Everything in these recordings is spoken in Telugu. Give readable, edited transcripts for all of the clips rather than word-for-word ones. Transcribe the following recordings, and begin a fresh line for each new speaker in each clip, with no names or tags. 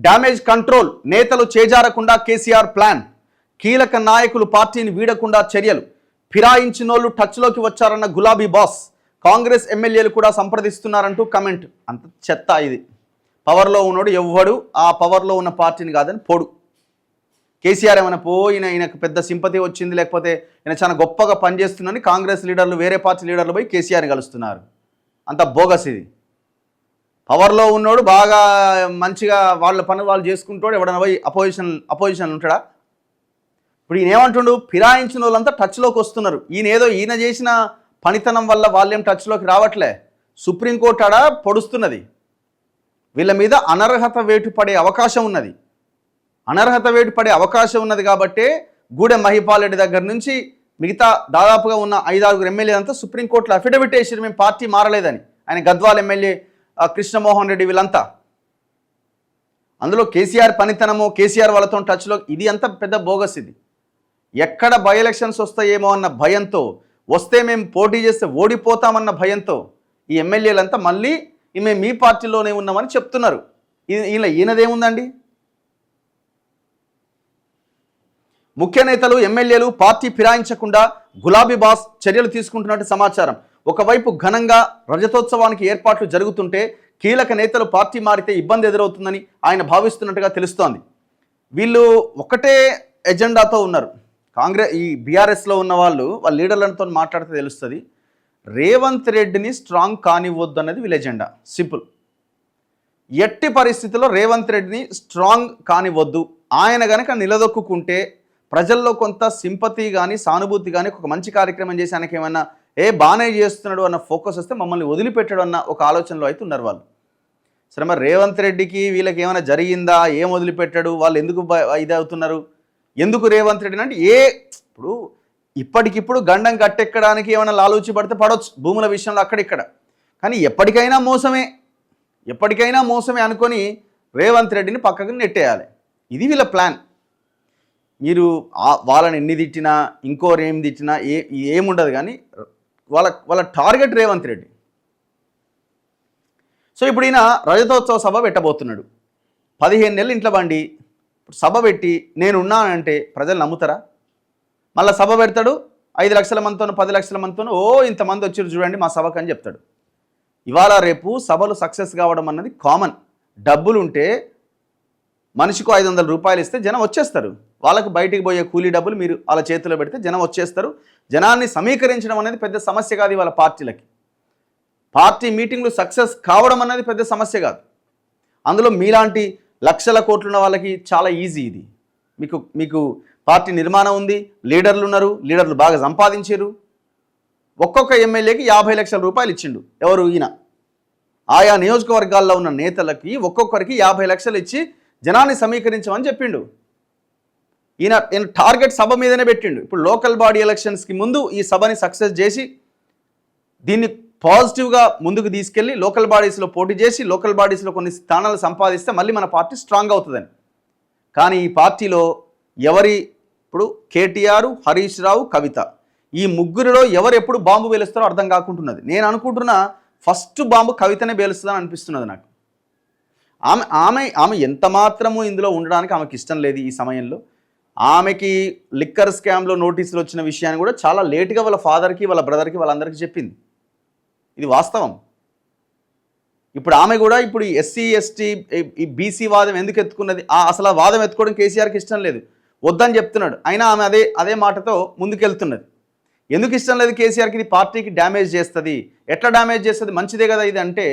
డ్యామేజ్ కంట్రోల్, నేతలు చేజారకుండా కేసీఆర్ ప్లాన్, కీలక నాయకులు పార్టీని వీడకుండా చర్యలు, ఫిరాయించినోళ్లు టచ్లోకి వచ్చారన్న గులాబీ బాస్, కాంగ్రెస్ ఎమ్మెల్యేలు కూడా సంప్రదిస్తున్నారంటూ కమెంట్. అంత చెత్త ఇది. పవర్లో ఉన్నోడు ఎవ్వడు ఆ పవర్లో ఉన్న పార్టీని కాదని పోడు. కేసీఆర్ ఏమైనా పోయిన ఈయనకు పెద్ద సింపతి వచ్చింది, లేకపోతే ఈయన చాలా గొప్పగా పనిచేస్తుందని కాంగ్రెస్ లీడర్లు వేరే పార్టీ లీడర్లు పోయి కేసీఆర్ని కలుస్తున్నారు. అంత బోగస్ ఇది. పవర్లో ఉన్నోడు బాగా మంచిగా వాళ్ళ పని వాళ్ళు చేసుకుంటాడు, ఎవడన్నా పోయి అపోజిషన్ ఉంటాడా? ఇప్పుడు ఈయన ఏమంటుండు, ఫిరాయించిన వాళ్ళంతా టచ్లోకి వస్తున్నారు. ఈయన చేసిన పనితనం వల్ల వాళ్ళేం టచ్లోకి రావట్లే. సుప్రీంకోర్టు ఆడ పొడుస్తున్నది, వీళ్ళ మీద అనర్హత వేటు పడే అవకాశం ఉన్నది. అనర్హత వేటు పడే అవకాశం ఉన్నది కాబట్టే గూడెం మహిపాల్ రెడ్డి దగ్గర నుంచి మిగతా దాదాపుగా ఉన్న 5-6 ఎమ్మెల్యేలంతా సుప్రీంకోర్టులో అఫిడవిట్ వేసారు, మేము పార్టీ మారలేదని. ఆయన గద్వాల్ ఎమ్మెల్యే కృష్ణమోహన్ రెడ్డి వీళ్ళంతా. అందులో కేసీఆర్ పనితనము, కేసీఆర్ వాళ్ళతో టచ్లో, ఇది అంత పెద్ద బోగస్ ఇది. ఎక్కడ బై ఎలక్షన్స్ వస్తాయేమో అన్న భయంతో, వస్తే మేము పోటీ చేస్తే ఓడిపోతామన్న భయంతో ఈ ఎమ్మెల్యేలంతా మళ్ళీ మేము మీ పార్టీలోనే ఉన్నామని చెప్తున్నారు. ఈయనదేముందండి? ముఖ్య నేతలు ఎమ్మెల్యేలు పార్టీ ఫిరాయించకుండా గులాబీ బాస్ చర్యలు తీసుకుంటున్నట్టు సమాచారం. ఒకవైపు ఘనంగా రజతోత్సవానికి ఏర్పాట్లు జరుగుతుంటే కీలక నేతలు పార్టీ మారితే ఇబ్బంది ఎదురవుతుందని ఆయన భావిస్తున్నట్టుగా తెలుస్తోంది. వీళ్ళు ఒకటే ఎజెండాతో ఉన్నారు. ఈ బీఆర్ఎస్లో ఉన్న వాళ్ళ లీడర్లతో మాట్లాడితే తెలుస్తుంది. రేవంత్ రెడ్డిని స్ట్రాంగ్ కానివ్వద్దు అన్నది వీళ్ళ ఎజెండా. సింపుల్. ఎట్టి పరిస్థితుల్లో రేవంత్ రెడ్డిని స్ట్రాంగ్ కానివ్వద్దు. ఆయన కనుక నిలదొక్కుంటే ప్రజల్లో కొంత సింపతి కానీ సానుభూతి కానీ ఒక మంచి కార్యక్రమం చేసి ఆయనకి ఏమన్నా బాగానే చేస్తున్నాడు అన్న ఫోకస్ వస్తే మమ్మల్ని వదిలిపెట్టడం అన్న ఒక ఆలోచనలో అయితే ఉన్నారు వాళ్ళు. సరే, మరి రేవంత్ రెడ్డికి వీళ్ళకి ఏమైనా జరిగిందా? ఏం వదిలిపెట్టాడు? వాళ్ళు ఎందుకు ఇదవుతున్నారు? ఎందుకు రేవంత్ రెడ్డి అంటే ఇప్పుడు ఇప్పటికిప్పుడు గండం కట్టెక్కడానికి ఏమైనా లాలూచి పడితే పడవచ్చు భూముల విషయంలో అక్కడిక్కడ. కానీ ఎప్పటికైనా మోసమే అనుకొని రేవంత్ రెడ్డిని పక్కకు నెట్టేయాలి. ఇది వీళ్ళ ప్లాన్. మీరు వాళ్ళని ఎన్ని తిట్టినా, ఇంకోరు ఏం తిట్టినా ఏముండదు, కానీ వాళ్ళ టార్గెట్ రేవంత్ రెడ్డి. సో ఇప్పుడు ఈయన రజతోత్సవ సభ పెట్టబోతున్నాడు. 15 నెలలు ఇంట్లో బండి సభ పెట్టి నేనున్నానంటే ప్రజలు నమ్ముతారా? మళ్ళీ సభ పెడతాడు, 5 లక్షల మందితోనో 10 లక్షల మందితోనో ఇంతమంది వచ్చారు చూడండి మా సభకు అని చెప్తాడు. ఇవాళ రేపు సభలు సక్సెస్ కావడం అన్నది కామన్. డబ్బులు ఉంటే మనిషికి 500 రూపాయలు ఇస్తే జనం వచ్చేస్తారు. వాళ్ళకు బయటికి పోయే కూలీ డబ్బులు మీరు వాళ్ళ చేతిలో పెడితే జనం వచ్చేస్తారు. జనాన్ని సమీకరించడం అనేది పెద్ద సమస్య కాదు. వాళ్ళ పార్టీలకి పార్టీ మీటింగ్లు సక్సెస్ కావడం అనేది పెద్ద సమస్య కాదు. అందులో మీలాంటి లక్షల కోట్లున్న వాళ్ళకి చాలా ఈజీ ఇది. మీకు పార్టీ నిర్మాణం ఉంది, లీడర్లు ఉన్నారు, లీడర్లు బాగా సంపాదించారు. ఒక్కొక్క ఎమ్మెల్యేకి 50 లక్షల రూపాయలు ఇచ్చిండు. ఎవరు? ఈయన. ఆయా నియోజకవర్గాల్లో ఉన్న నేతలకి ఒక్కొక్కరికి 50 లక్షలు ఇచ్చి జనాన్ని సమీకరించమని చెప్పిండు. ఈయన టార్గెట్ సభ మీదనే పెట్టిండు. ఇప్పుడు లోకల్ బాడీ ఎలక్షన్స్కి ముందు ఈ సభని సక్సెస్ చేసి దీన్ని పాజిటివ్గా ముందుకు తీసుకెళ్ళి లోకల్ బాడీస్లో పోటీ చేసి లోకల్ బాడీస్లో కొన్ని స్థానాలు సంపాదిస్తే మళ్ళీ మన పార్టీ స్ట్రాంగ్ అవుతుందని. కానీ ఈ పార్టీలో ఇప్పుడు కేటీఆర్, హరీష్ రావు, కవిత, ఈ ముగ్గురిలో ఎవరు ఎప్పుడు బాంబు పేలుస్తారో అర్థం కాకుంటున్నది. నేను అనుకుంటున్నా ఫస్ట్ బాంబు కవితనే పేలుస్తుందని అనిపిస్తున్నది నాకు. ఆమె ఎంత మాత్రము ఇందులో ఉండడానికి ఆమెకి ఇష్టం లేదు. ఈ సమయంలో ఆమెకి లిక్కర్ స్కామ్లో నోటీసులు వచ్చిన విషయాన్ని కూడా చాలా లేటుగా వాళ్ళ ఫాదర్కి, వాళ్ళ బ్రదర్కి, వాళ్ళందరికీ చెప్పింది. ఇది వాస్తవం. ఇప్పుడు ఆమె కూడా ఇప్పుడు ఎస్సీ ఎస్టీ ఈ బీసీ వాదం ఎందుకు ఎత్తుకున్నది? అసలు ఆ వాదం ఎత్తుకోవడం కేసీఆర్కి ఇష్టం లేదు, వద్దని చెప్తున్నాడు. అయినా ఆమె అదే మాటతో ముందుకెళ్తున్నది. ఎందుకు ఇష్టం లేదు కేసీఆర్కి? ఇది పార్టీకి డ్యామేజ్ చేస్తుంది. ఎట్లా డ్యామేజ్ చేస్తుంది? మంచిదే కదా ఇది అంటే,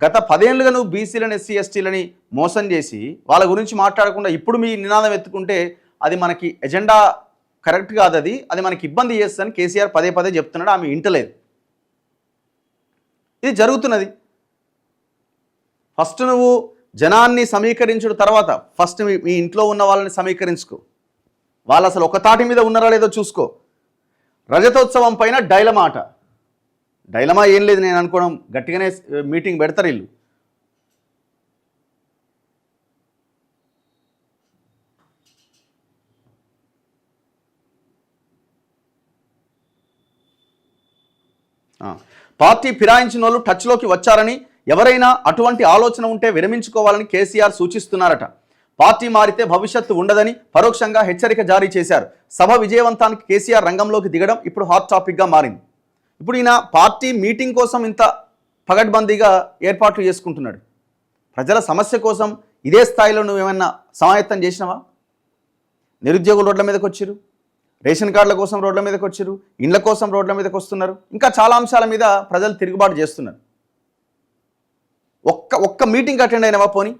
గత 10 ఏళ్ళుగా నువ్వు బీసీలని ఎస్సీ ఎస్టీలని మోసం చేసి వాళ్ళ గురించి మాట్లాడకుండా ఇప్పుడు మీ నినాదం ఎత్తుకుంటే అది మనకి ఎజెండా కరెక్ట్ కాదు, అది మనకి ఇబ్బంది చేస్తుందని కేసీఆర్ పదే చెప్తున్నాడు. ఆమె ఇంటలేదు. ఇది జరుగుతున్నది. ఫస్ట్ నువ్వు జనాన్ని సమీకరించిన తర్వాత ఫస్ట్ మీ ఇంట్లో ఉన్న వాళ్ళని సమీకరించుకో. వాళ్ళు అసలు ఒక తాటి మీద ఉన్నారా లేదో చూసుకో. రజతోత్సవం పైన డైలమా ఏం లేదు. నేను అనుకోవడం గట్టిగానే మీటింగ్ పెడతారు వీళ్ళు. పార్టీ ఫిరాయించిన వాళ్ళు టచ్లోకి వచ్చారని ఎవరైనా అటువంటి ఆలోచన ఉంటే విరమించుకోవాలని కేసీఆర్ సూచిస్తున్నారట. పార్టీ మారితే భవిష్యత్తు ఉండదని పరోక్షంగా హెచ్చరిక జారీ చేశారు. సభ విజయవంతానికి కేసీఆర్ రంగంలోకి దిగడం ఇప్పుడు హాట్ టాపిక్గా మారింది. ఇప్పుడు ఈయన పార్టీ మీటింగ్ కోసం ఇంత పగడ్బందీగా ఏర్పాట్లు చేసుకుంటున్నాడు. ప్రజల సమస్య కోసం ఇదే స్థాయిలో నువ్వేమన్నా సమాయత్తం చేసినావా? నిరుద్యోగులు రోడ్ల మీదకి వచ్చారు, రేషన్ కార్డుల కోసం రోడ్ల మీదకి వచ్చారు, ఇండ్ల కోసం రోడ్ల మీదకి వస్తున్నారు, ఇంకా చాలా అంశాల మీద ప్రజలు తిరుగుబాటు చేస్తున్నారు. ఒక్క మీటింగ్ అటెండ్ అయినవా? పోని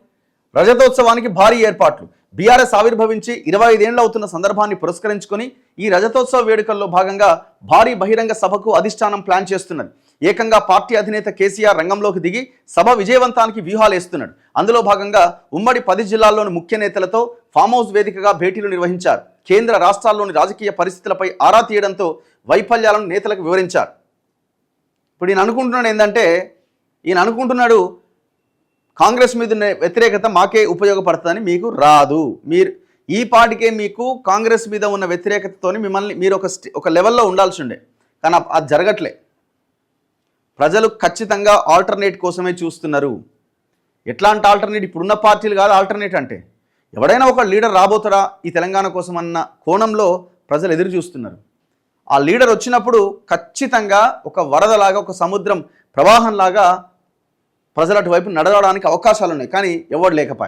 రజతోత్సవానికి భారీ ఏర్పాట్లు. బీఆర్ఎస్ ఆవిర్భవించి 25 ఏళ్ళు అవుతున్న సందర్భాన్ని పురస్కరించుకొని ఈ రజతోత్సవ వేడుకల్లో భాగంగా భారీ బహిరంగ సభకు అధిష్టానం ప్లాన్ చేస్తున్నది. ఏకంగా పార్టీ అధినేత కేసీఆర్ రంగంలోకి దిగి సభ విజయవంతానికి వ్యూహాలు వేస్తున్నాడు. అందులో భాగంగా ఉమ్మడి 10 జిల్లాల్లోని ముఖ్య నేతలతో ఫామ్ హౌస్ వేదికగా భేటీలు నిర్వహించారు. కేంద్ర రాష్ట్రాల్లోని రాజకీయ పరిస్థితులపై ఆరా తీయడంతో వైఫల్యాలను నేతలకు వివరించారు. ఇప్పుడు ఈయన అనుకుంటున్నాడు కాంగ్రెస్ మీద వ్యతిరేకత మాకే ఉపయోగపడుతుందని. మీకు రాదు. మీరు ఈ పాటికే మీకు కాంగ్రెస్ మీద ఉన్న వ్యతిరేకతతోని మీరు ఒక లెవెల్లో ఉండాల్సి ఉండే, కానీ అది జరగట్లే. ప్రజలు ఖచ్చితంగా ఆల్టర్నేట్ కోసమే చూస్తున్నారు. ఎట్లాంటి ఆల్టర్నేట్? ఇప్పుడున్న పార్టీలు కాదు ఆల్టర్నేట్ అంటే. ఎవడైనా ఒక లీడర్ రాబోతారా ఈ తెలంగాణ కోసం అన్న కోణంలో ప్రజలు ఎదురు చూస్తున్నారు. ఆ లీడర్ వచ్చినప్పుడు ఖచ్చితంగా ఒక వరదలాగా, ఒక సముద్రం ప్రవాహంలాగా ప్రజల అటువైపు నడవడానికి అవకాశాలు ఉన్నాయి. కానీ ఎవడు లేకపోయా.